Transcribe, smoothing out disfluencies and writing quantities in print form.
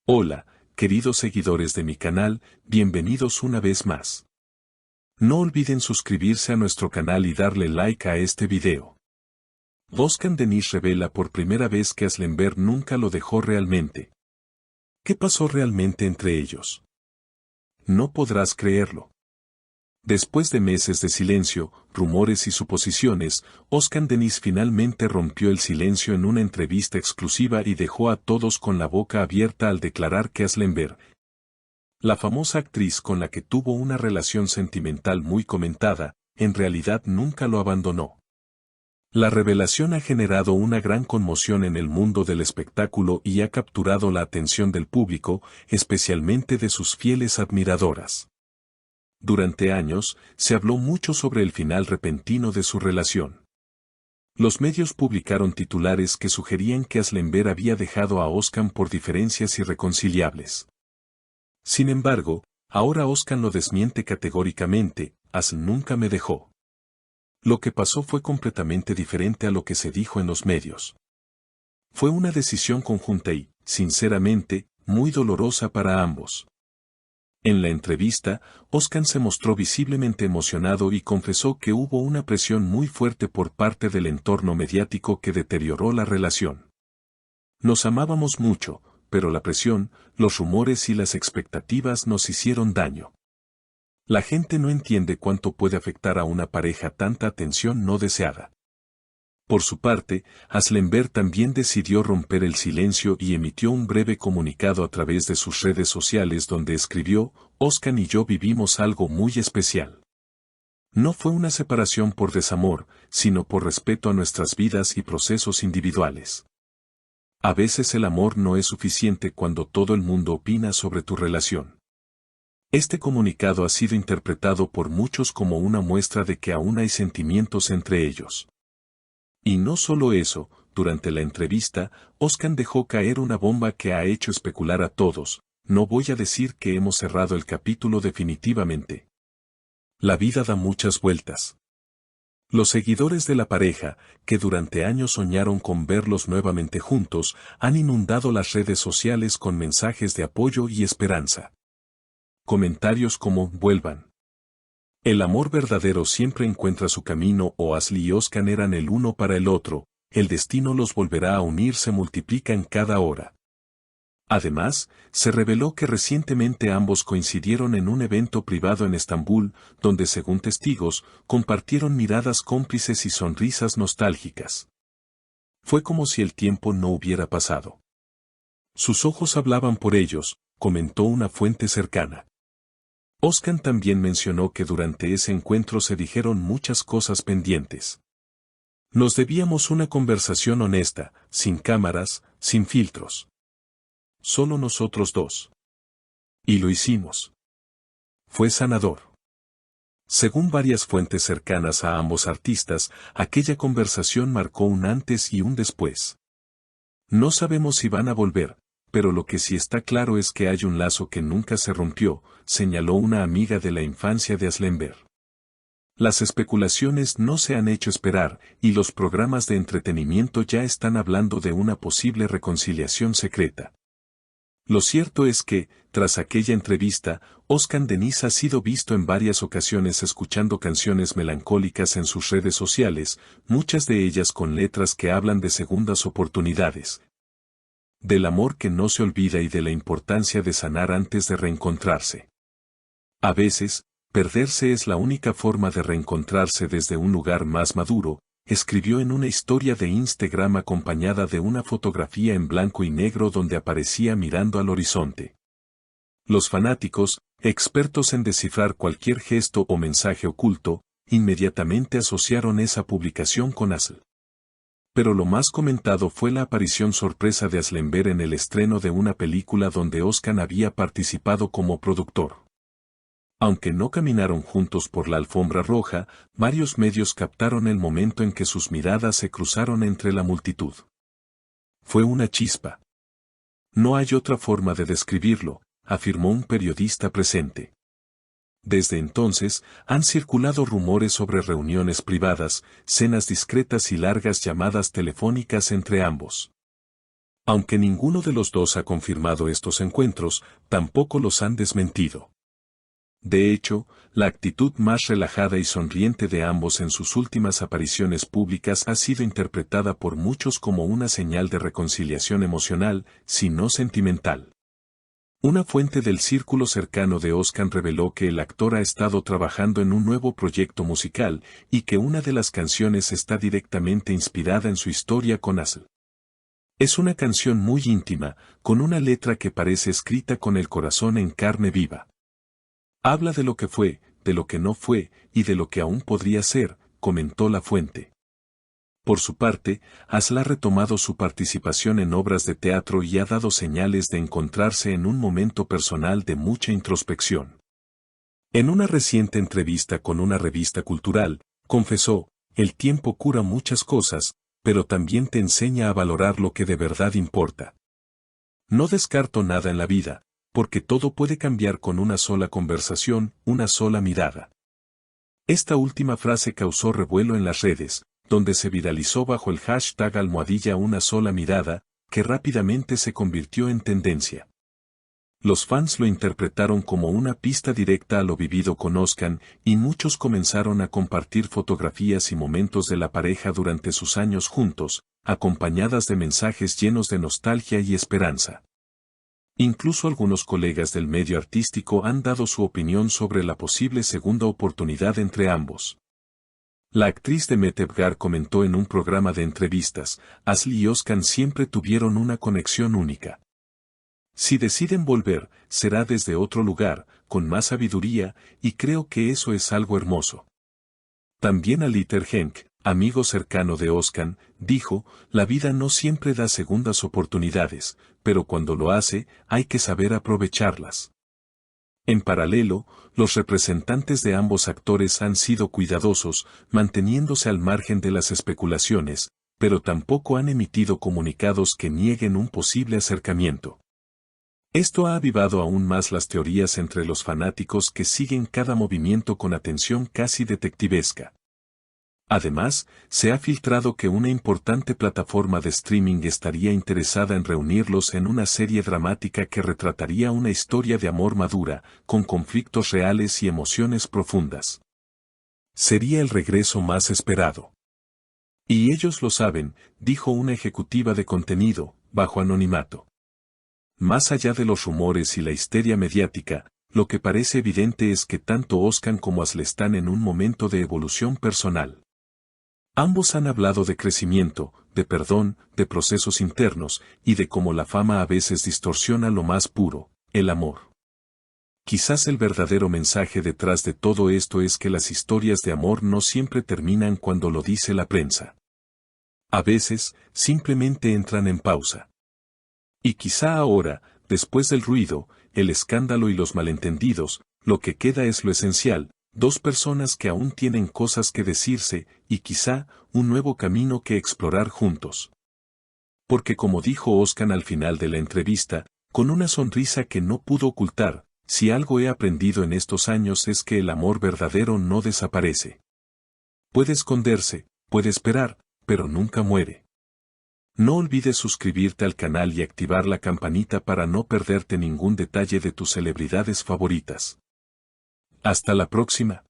Hola, queridos seguidores de mi canal, bienvenidos una vez más. No olviden suscribirse a nuestro canal y darle like a este video. Özkan Deniz revela por primera vez que Aslemberg nunca lo dejó realmente. ¿Qué pasó realmente entre ellos? No podrás creerlo. Después de meses de silencio, rumores y suposiciones, Özkan Deniz finalmente rompió el silencio en una entrevista exclusiva y dejó a todos con la boca abierta al declarar que Aslemberg, la famosa actriz con la que tuvo una relación sentimental muy comentada, en realidad nunca lo abandonó. La revelación ha generado una gran conmoción en el mundo del espectáculo y ha capturado la atención del público, especialmente de sus fieles admiradoras. Durante años, se habló mucho sobre el final repentino de su relación. Los medios publicaron titulares que sugerían que Aslemberg había dejado a Özkan por diferencias irreconciliables. Sin embargo, ahora Özkan lo desmiente categóricamente: Asl nunca me dejó. Lo que pasó fue completamente diferente a lo que se dijo en los medios. Fue una decisión conjunta y, sinceramente, muy dolorosa para ambos. En la entrevista, Özkan se mostró visiblemente emocionado y confesó que hubo una presión muy fuerte por parte del entorno mediático que deterioró la relación. Nos amábamos mucho, pero la presión, los rumores y las expectativas nos hicieron daño. La gente no entiende cuánto puede afectar a una pareja tanta atención no deseada. Por su parte, Aslemberg también decidió romper el silencio y emitió un breve comunicado a través de sus redes sociales donde escribió: Özkan y yo vivimos algo muy especial. No fue una separación por desamor, sino por respeto a nuestras vidas y procesos individuales. A veces el amor no es suficiente cuando todo el mundo opina sobre tu relación. Este comunicado ha sido interpretado por muchos como una muestra de que aún hay sentimientos entre ellos. Y no solo eso, durante la entrevista, Özkan dejó caer una bomba que ha hecho especular a todos: no voy a decir que hemos cerrado el capítulo definitivamente. La vida da muchas vueltas. Los seguidores de la pareja, que durante años soñaron con verlos nuevamente juntos, han inundado las redes sociales con mensajes de apoyo y esperanza. Comentarios como: vuelvan. El amor verdadero siempre encuentra su camino, o Asl y Özkan eran el uno para el otro, el destino los volverá a unir, se multiplican cada hora. Además, se reveló que recientemente ambos coincidieron en un evento privado en Estambul, donde según testigos, compartieron miradas cómplices y sonrisas nostálgicas. Fue como si el tiempo no hubiera pasado. Sus ojos hablaban por ellos, comentó una fuente cercana. Özkan también mencionó que durante ese encuentro se dijeron muchas cosas pendientes. Nos debíamos una conversación honesta, sin cámaras, sin filtros. Solo nosotros dos. Y lo hicimos. Fue sanador. Según varias fuentes cercanas a ambos artistas, aquella conversación marcó un antes y un después. No sabemos si van a volver, pero lo que sí está claro es que hay un lazo que nunca se rompió, señaló una amiga de la infancia de Aslemberg. Las especulaciones no se han hecho esperar, y los programas de entretenimiento ya están hablando de una posible reconciliación secreta. Lo cierto es que, tras aquella entrevista, Özkan Deniz ha sido visto en varias ocasiones escuchando canciones melancólicas en sus redes sociales, muchas de ellas con letras que hablan de segundas oportunidades, del amor que no se olvida y de la importancia de sanar antes de reencontrarse. A veces, perderse es la única forma de reencontrarse desde un lugar más maduro, escribió en una historia de Instagram acompañada de una fotografía en blanco y negro donde aparecía mirando al horizonte. Los fanáticos, expertos en descifrar cualquier gesto o mensaje oculto, inmediatamente asociaron esa publicación con Asl. Pero lo más comentado fue la aparición sorpresa de Aslemberg en el estreno de una película donde Özkan había participado como productor. Aunque no caminaron juntos por la alfombra roja, varios medios captaron el momento en que sus miradas se cruzaron entre la multitud. Fue una chispa. No hay otra forma de describirlo, afirmó un periodista presente. Desde entonces, han circulado rumores sobre reuniones privadas, cenas discretas y largas llamadas telefónicas entre ambos. Aunque ninguno de los dos ha confirmado estos encuentros, tampoco los han desmentido. De hecho, la actitud más relajada y sonriente de ambos en sus últimas apariciones públicas ha sido interpretada por muchos como una señal de reconciliación emocional, si no sentimental. Una fuente del círculo cercano de Oscar reveló que el actor ha estado trabajando en un nuevo proyecto musical y que una de las canciones está directamente inspirada en su historia con Asl. Es una canción muy íntima, con una letra que parece escrita con el corazón en carne viva. Habla de lo que fue, de lo que no fue y de lo que aún podría ser, comentó la fuente. Por su parte, Asl ha retomado su participación en obras de teatro y ha dado señales de encontrarse en un momento personal de mucha introspección. En una reciente entrevista con una revista cultural, confesó, "El tiempo cura muchas cosas, pero también te enseña a valorar lo que de verdad importa. No descarto nada en la vida, porque todo puede cambiar con una sola conversación, una sola mirada". Esta última frase causó revuelo en las redes, donde se viralizó bajo el hashtag #una sola mirada, que rápidamente se convirtió en tendencia. Los fans lo interpretaron como una pista directa a lo vivido con Oscar, y muchos comenzaron a compartir fotografías y momentos de la pareja durante sus años juntos, acompañadas de mensajes llenos de nostalgia y esperanza. Incluso algunos colegas del medio artístico han dado su opinión sobre la posible segunda oportunidad entre ambos. La actriz Demet Evgar comentó en un programa de entrevistas, "Asl y Oscar siempre tuvieron una conexión única. Si deciden volver, será desde otro lugar, con más sabiduría, y creo que eso es algo hermoso". También Aliter Henk, amigo cercano de Oscar, dijo, "La vida no siempre da segundas oportunidades, pero cuando lo hace, hay que saber aprovecharlas". En paralelo, los representantes de ambos actores han sido cuidadosos, manteniéndose al margen de las especulaciones, pero tampoco han emitido comunicados que nieguen un posible acercamiento. Esto ha avivado aún más las teorías entre los fanáticos que siguen cada movimiento con atención casi detectivesca. Además, se ha filtrado que una importante plataforma de streaming estaría interesada en reunirlos en una serie dramática que retrataría una historia de amor madura, con conflictos reales y emociones profundas. Sería el regreso más esperado. Y ellos lo saben, dijo una ejecutiva de contenido, bajo anonimato. Más allá de los rumores y la histeria mediática, lo que parece evidente es que tanto Oscar como Asl están en un momento de evolución personal. Ambos han hablado de crecimiento, de perdón, de procesos internos, y de cómo la fama a veces distorsiona lo más puro, el amor. Quizás el verdadero mensaje detrás de todo esto es que las historias de amor no siempre terminan cuando lo dice la prensa. A veces, simplemente entran en pausa. Y quizá ahora, después del ruido, el escándalo y los malentendidos, lo que queda es lo esencial, dos personas que aún tienen cosas que decirse, y quizá, un nuevo camino que explorar juntos. Porque como dijo Oscar al final de la entrevista, con una sonrisa que no pudo ocultar, "Si algo he aprendido en estos años es que el amor verdadero no desaparece. Puede esconderse, puede esperar, pero nunca muere". No olvides suscribirte al canal y activar la campanita para no perderte ningún detalle de tus celebridades favoritas. Hasta la próxima.